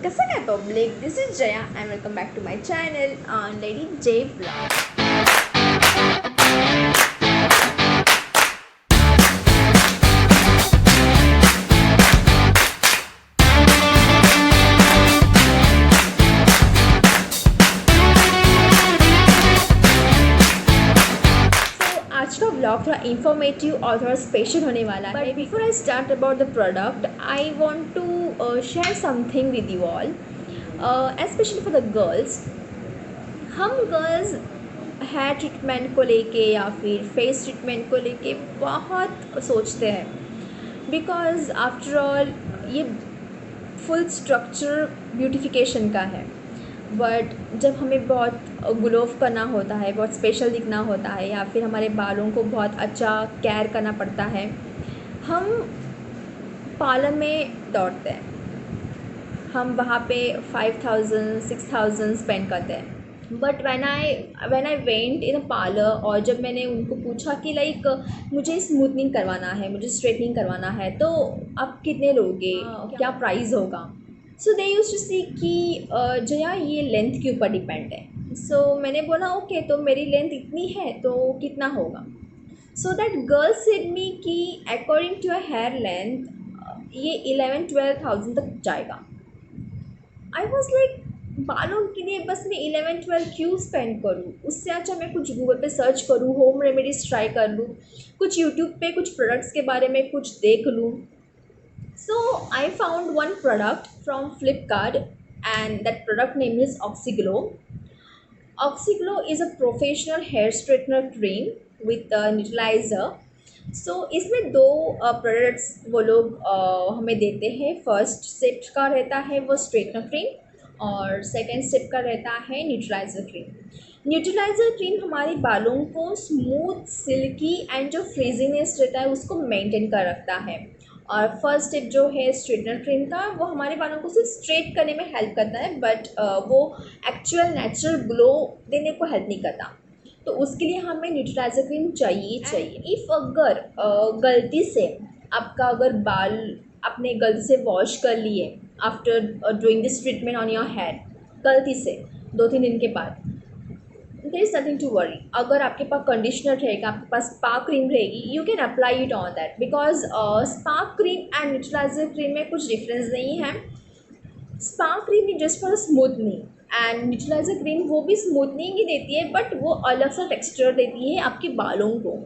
Kasar hai public? This is Jaya and welcome back to my channel on Lady J Vlog. आज का blog थोड़ा informative और थोड़ा special होने वाला है. But before I start about the product I want to share something with you all, specially for the girls. हम girls hair treatment को लेके या फिर फेस ट्रीटमेंट को लेके बहुत सोचते हैं, बिकॉज आफ्टर ऑल ये फुल स्ट्रक्चर ब्यूटिफिकेशन का है. बट जब हमें बहुत ग्लो करना होता है, बहुत स्पेशल दिखना होता है, या फिर हमारे बालों को बहुत अच्छा केयर करना पड़ता है, हम पार्लर में दौड़ते हैं. हम वहाँ पे 5000 6000 स्पेंड करते हैं. But when I went in a parlour, और जब मैंने उनको पूछा कि लाइक मुझे स्मूथनिंग करवाना है, मुझे स्ट्रेटनिंग करवाना है, तो आप कितने लोगे, क्या प्राइस होगा. सो दे यूज टू सी कि जया ये लेंथ के ऊपर डिपेंड है. सो मैंने बोला ओके, तो मेरी लेंथ इतनी है तो कितना होगा. So that girl said me कि according to a hair length ये 11-12 thousand तक जाएगा. आई वॉज लाइक, बालों के लिए बस मैं 11-12 क्यों स्पेंड करूँ. उससे अच्छा मैं कुछ गूगल पे सर्च करूँ, होम रेमेडीज़ ट्राई कर लूँ, कुछ यूट्यूब पे कुछ प्रोडक्ट्स के बारे में कुछ देख लूँ. So I found one product from Flipkart, and that product name is Oxyglow. Oxyglow is a professional hair straightener cream with a neutralizer. So इसमें दो प्रोडक्ट्स वो लोग हमें देते हैं. फर्स्ट स्टेप का रहता है वो स्ट्रेटनर क्रीम, और सेकेंड स्टेप का रहता है न्यूट्रलाइज़र क्रीम. न्यूट्रलाइज़र क्रीम हमारे बालों को स्मूथ, सिल्की एंड जो फ्रीजीनेस रहता है उसको मेंटेन कर रखता है. और फर्स्ट स्टेप जो है स्ट्रेटनर क्रीम का, वो हमारे बालों को सिर्फ स्ट्रेट करने में हेल्प करता है, बट वो एक्चुअल नेचुरल ग्लो देने को हेल्प नहीं करता. तो उसके लिए हमें न्यूट्रलाइज़र क्रीम चाहिए. इफ़ अगर गलती से आपका अगर बाल आपने गलती से वॉश कर लिए after doing this treatment on your hair, गलती से 2-3 दिन के बाद, there is nothing to worry. अगर आपके पास कंडीशनर रहेगा, आपके पास स्पा क्रीम रहेगी, you can apply it on that, because spa cream and neutralizer cream में कुछ डिफरेंस नहीं है. Spa cream is just for smoothening, and neutralizer cream वो भी स्मूथनिंग ही देती है, बट वो अलग सा टेक्सचर देती है आपके बालों को.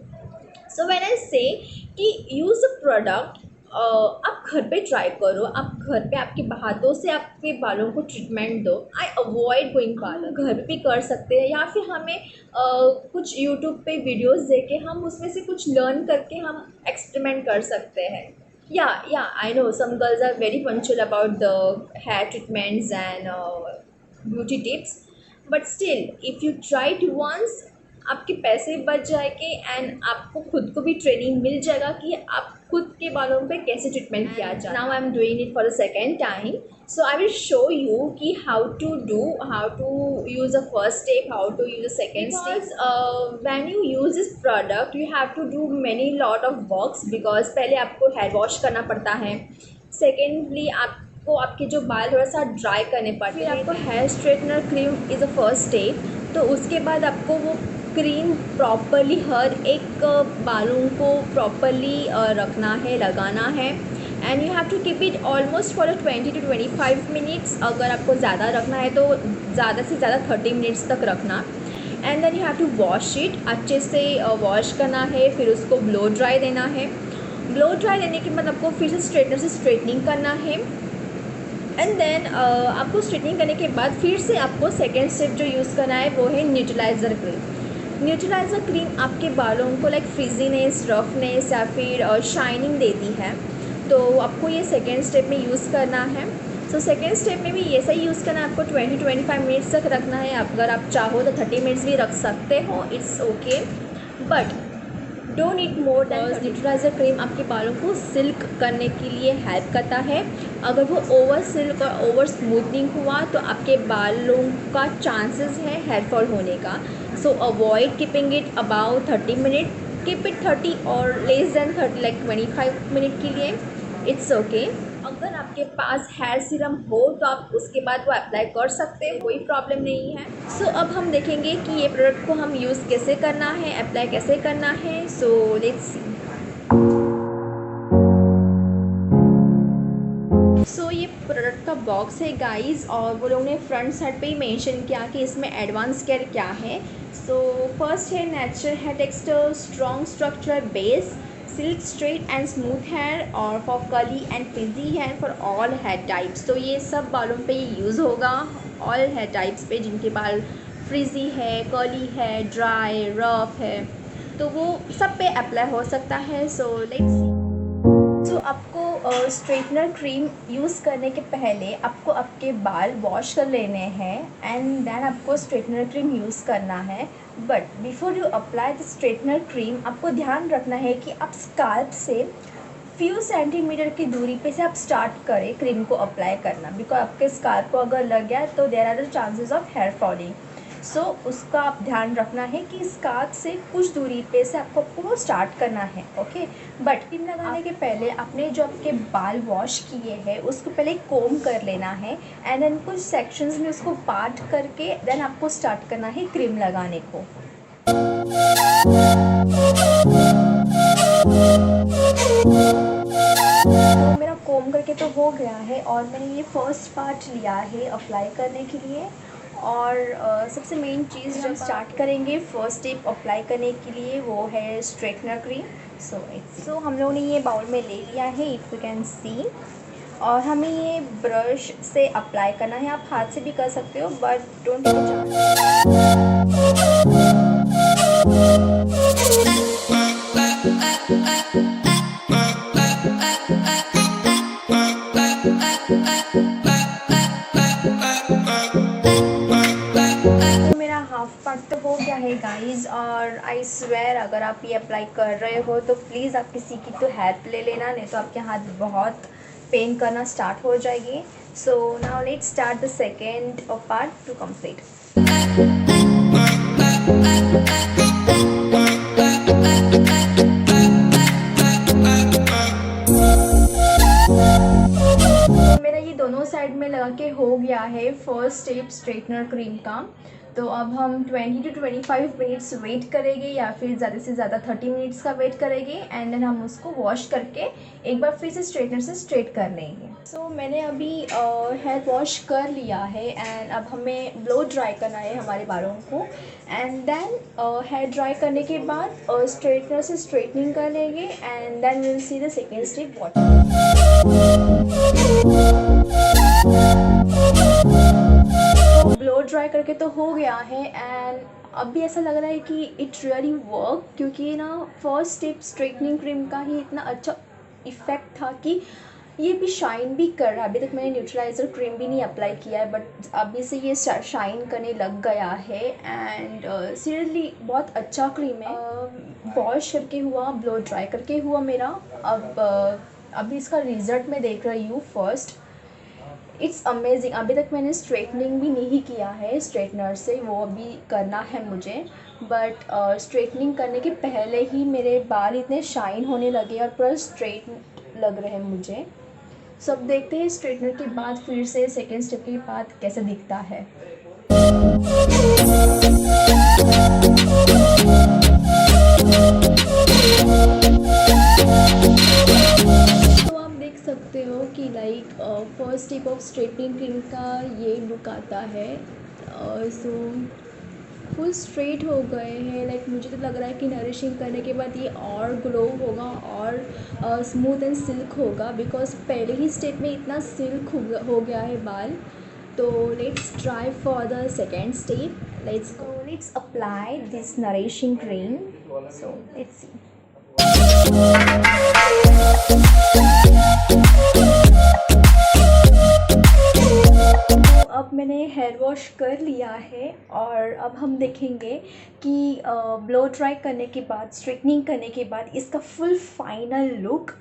सो व्हेन आई से कि यूज़ द प्रोडक्ट, आप घर पे ट्राई करो, आप घर पे आपके हाथों से आपके बालों को ट्रीटमेंट दो. I avoid going parlour. घर पे भी कर सकते हैं, या फिर हमें कुछ यूट्यूब पे वीडियोस देके हम उसमें से कुछ लर्न करके हम एक्सपेरिमेंट कर सकते हैं. Yeah I know some girls are very punctual about the hair treatments and beauty tips, but still if you try it once, आपके पैसे बच जाएंगे एंड आपको खुद को भी ट्रेनिंग मिल जाएगा कि आप खुद के बालों पे कैसे ट्रीटमेंट किया जाए. Now I am doing it for the second time, so I will show you कि how to use the first step, how to use the second step. When you use this product you have to do many lot of works, because पहले आपको hair wash करना पड़ता है. Secondly आपको आपके जो बाल थोड़ा सा ड्राई करने पड़ते हैं. फिर आपको hair straightener cream is the first step. तो उसके बाद आपको वो क्रीम प्रॉपरली हर एक बालों को प्रॉपरली रखना है, लगाना है. And you have to keep it almost for 20 to 25 minutes. अगर आपको ज़्यादा रखना है तो ज़्यादा से ज़्यादा 30 मिनट्स तक रखना. And then you have to wash it, अच्छे से वॉश करना है. फिर उसको ब्लो ड्राई देना है. ब्लो ड्राई देने के बाद आपको फिर से स्ट्रेटनर से स्ट्रेटनिंग करना है. एंड देन आपको स्ट्रेटनिंग करने के बाद फिर से आपको सेकेंड स्टेप जो यूज़ करना है वो है न्यूट्रलाइज़र क्रीम. न्यूट्रलाइज़र क्रीम आपके बालों को लाइक फ्रीजीनेस, रफनेस या फिर शाइनिंग देती है. तो आपको ये सेकेंड स्टेप में यूज़ करना है. सो सेकेंड स्टेप में भी ऐसा ही यूज़ करना है. आपको 20-25 मिनट्स तक रखना है. अगर आप चाहो तो 30 मिनट्स भी रख सकते हो, it's okay, but don't need more than. Neutraliser cream आपके बालों को सिल्क करने के लिए हेल्प करता है. अगर वो ओवर सिल्क और ओवर स्मूथनिंग हुआ तो आपके बालों का चांसेस है हेयर फॉल होने का. सो avoid keeping it about 30 minute. Keep it 30 और लेस देन 30, लाइक 25 मिनट के लिए, इट्स ओके. अगर आप आपके पास हेयर सीरम हो तो आप उसके बाद वो अप्लाई कर सकते हैं, कोई प्रॉब्लम नहीं है। सो अब हम देखेंगे कि ये प्रोडक्ट को हम यूज़ कैसे करना है, अप्लाई कैसे करना है। So let's see. सो ये प्रोडक्ट का बॉक्स है गाइस, और वो लोगों ने फ्रंट साइड पे ही मेंशन किया कि इसमें एडवांस केयर क्या है। सो फर्स्ट है natural hair texture, strong structure base, silk straight and smooth hair, और for curly and frizzy hair for all hair types. तो ये सब बालों पे ये यूज़ होगा, ऑल हेयर टाइप्स पे जिनके बाल फ्रिजी है, कर्ली है, ड्राई, रफ है, तो वो सब पे अप्लाई हो सकता है। So let's see. तो आपको स्ट्रेटनर क्रीम यूज़ करने के पहले आपको आपके बाल वॉश कर लेने हैं एंड देन आपको स्ट्रेटनर क्रीम यूज़ करना है। But before you apply the straightener cream आपको ध्यान रखना है कि आप स्काल्प से फ्यू सेंटीमीटर की दूरी पे से आप स्टार्ट करें क्रीम को अप्लाई करना, बिकॉज आपके स्काल्प को अगर लग गया तो there are the chances of hair falling. So उसका आप ध्यान रखना है कि स्कार्फ से कुछ दूरी पे से आपको स्टार्ट करना है, ओके। बट क्रीम लगाने के पहले आपने जो आपके बाल वॉश किए हैं उसको पहले कोम कर लेना है एंड देन कुछ सेक्शंस में उसको पार्ट करके देन आपको स्टार्ट करना है क्रीम लगाने को। तो मेरा कोम करके तो हो गया है और मैंने ये फर्स्ट पार्ट लिया है अप्लाई करने के लिए। और सबसे मेन चीज़ जब स्टार्ट करेंगे फर्स्ट स्टेप अप्लाई करने के लिए वो है स्ट्रेटनर क्रीम। सो हम लोगों ने ये बाउल में ले लिया है, इफ़ यू कैन सी। और हमें ये ब्रश से अप्लाई करना है, आप हाथ से भी कर सकते हो बट डोंट टेक मेरा हाफ पार्ट तो हो गया है गाइस। और आई स्वेयर अगर आप ये अप्लाई कर रहे हो तो प्लीज़ आप किसी की तो हेल्प ले लेना, नहीं तो आपके हाथ बहुत पेन करना स्टार्ट हो जाएगी। So now let's start the second part two complete. मेरा ये दोनों साइड में लगा के हो गया है फर्स्ट स्टेप स्ट्रेटनर क्रीम का। तो अब हम 20 to 25 मिनट्स वेट करेंगे या फिर ज़्यादा से ज़्यादा 30 मिनट्स का वेट करेंगे एंड देन हम उसको वॉश करके एक बार फिर से स्ट्रेटनर से स्ट्रेट कर लेंगे। सो मैंने अभी हेयर वॉश कर लिया है एंड अब हमें ब्लो ड्राई करना है हमारे बालों को एंड देन हेयर ड्राई करने के बाद स्ट्रेटनर से स्ट्रेटनिंग कर लेंगे and then will see the second step what. Blow dry करके तो हो गया है एंड अब भी ऐसा लग रहा है कि इट रियली वर्क, क्योंकि ना फर्स्ट स्टेप स्ट्रेटनिंग क्रीम का ही इतना अच्छा इफ़ेक्ट था कि ये भी शाइन भी कर रहा है। अभी तक मैंने न्यूट्रलाइज़र क्रीम भी नहीं अप्लाई किया है बट अभी से ये शाइन करने लग गया है एंड सीरियसली बहुत अच्छा क्रीम है। वॉश करके हुआ, ब्लो ड्राई करके हुआ मेरा। अभी इसका रिज़ल्ट मैं देख रही हूँ फर्स्ट। It's amazing. अभी तक मैंने स्ट्रेटनिंग भी नहीं किया है स्ट्रेटनर से, वो अभी करना है मुझे। बट स्ट्रेटनिंग करने के पहले ही मेरे बाल इतने शाइन होने लगे और पूरा स्ट्रेट लग रहे हैं मुझे। सो अब देखते हैं स्ट्रेटनर के बाद फिर से सेकेंड स्टेप के बाद कैसे दिखता है। सकते हो कि like first step of straightening cream का ये लुक आता है। सो फुल स्ट्रेट हो गए हैं। लाइक मुझे तो लग रहा है कि नरिशिंग करने के बाद ये और ग्लो होगा और स्मूथ एंड सिल्क होगा, बिकॉज पहले ही स्टेप में इतना सिल्क हो गया है बाल। तो let's try for the second step. Let's apply this nourishing cream. So let's see. अब मैंने हेयर वॉश कर लिया है और अब हम देखेंगे कि ब्लो ड्राई करने के बाद, स्ट्रेटनिंग करने के बाद इसका फुल फाइनल लुक,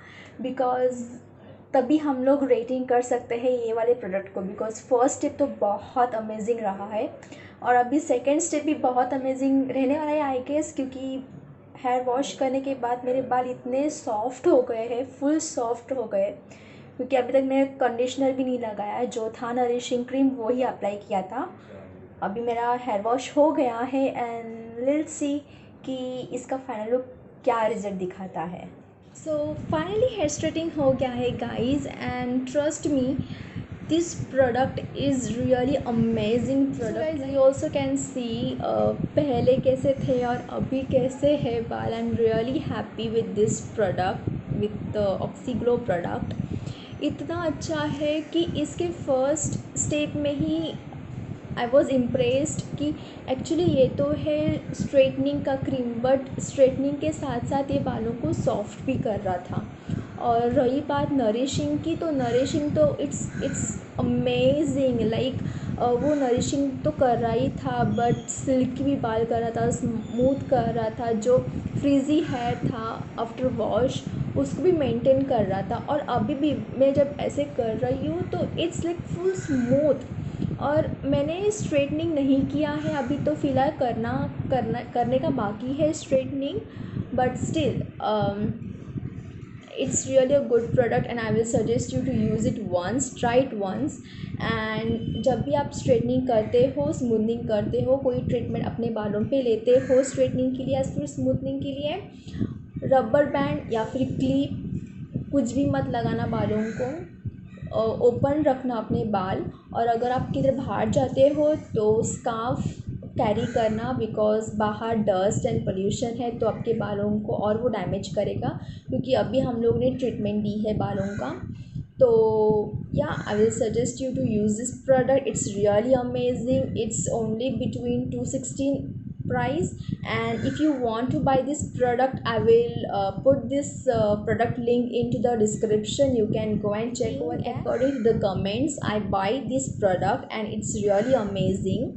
बिकॉज़ तभी हम लोग रेटिंग कर सकते हैं ये वाले प्रोडक्ट को। बिकॉज़ फर्स्ट स्टेप तो बहुत अमेजिंग रहा है और अभी सेकेंड स्टेप भी बहुत अमेजिंग रहने वाला है आई गेस, क्योंकि हेयर वॉश करने के बाद मेरे बाल इतने सॉफ्ट हो गए हैं, फुल सॉफ्ट हो गए। क्योंकि अभी तक मैंने कंडीशनर भी नहीं लगाया है, जो था नरिशिंग क्रीम वो ही अप्लाई किया था। अभी मेरा हेयर वॉश हो गया है एंड लेट्स सी कि इसका फाइनल लुक क्या रिजल्ट दिखाता है। सो फाइनली हेयर स्ट्रेटिंग हो गया है guys, and trust me this product is really amazing product. So guys, you also can see पहले कैसे थे और अभी कैसे है बाल. I'm really happy with this product, with the Oxyglow product. इतना अच्छा है कि इसके फर्स्ट स्टेप में ही आई वॉज़ इम्प्रेस्ड कि एक्चुअली ये तो है स्ट्रेटनिंग का क्रीम, बट स्ट्रेटनिंग के साथ साथ ये बालों को सॉफ्ट भी कर रहा था. और रही बात नरिशिंग की, तो नरिशिंग तो इट्स अमेजिंग. लाइक वो नरिशिंग तो कर रहा ही था, बट सिल्की भी बाल कर रहा था, स्मूथ कर रहा था. जो फ्रीजी हेयर था आफ्टर वॉश उसको भी मेंटेन कर रहा था. और अभी भी मैं जब ऐसे कर रही हूँ तो इट्स लाइक फुल स्मूथ. और मैंने स्ट्रेटनिंग नहीं किया है अभी, तो फ़िलहाल करने का बाकी है straightening, but still it's really a good product and I will suggest you to use it once, try it once. and जब भी आप स्ट्रेटनिंग करते हो, स्मूथनिंग करते हो, कोई ट्रीटमेंट अपने बालों पे लेते हो स्ट्रेटनिंग के लिए या फिर स्मूथनिंग के लिए, रबर बैंड या फिर क्लिप कुछ भी मत लगाना बालों को. ओपन रखना अपने बाल. और अगर आप किधर बाहर जाते हो तो स्कार्फ कैरी करना, बिकॉज़ बाहर डस्ट एंड पोल्यूशन है तो आपके बालों को और वो डैमेज करेगा. क्योंकि अभी हम लोग ने ट्रीटमेंट दी है बालों का. तो yeah I will suggest you to use this product. It's really amazing. It's only between 216 price, and if you want to buy this product I will put this product link into the description. You can go and check over there. According to the comments, I buy this product and it's really amazing.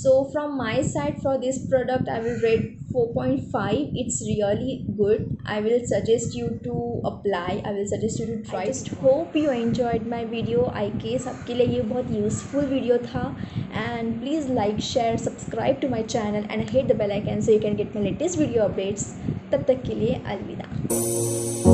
So from my side, for this product I will rate 4.5. It's really good. I will suggest you to apply. I will suggest you to try. I just hope you enjoyed my video. I guess आपके लिए ये बहुत useful video था. And please like, share, subscribe to my channel and hit the bell icon so you can get my latest video updates. तब तक के लिए अलविदा.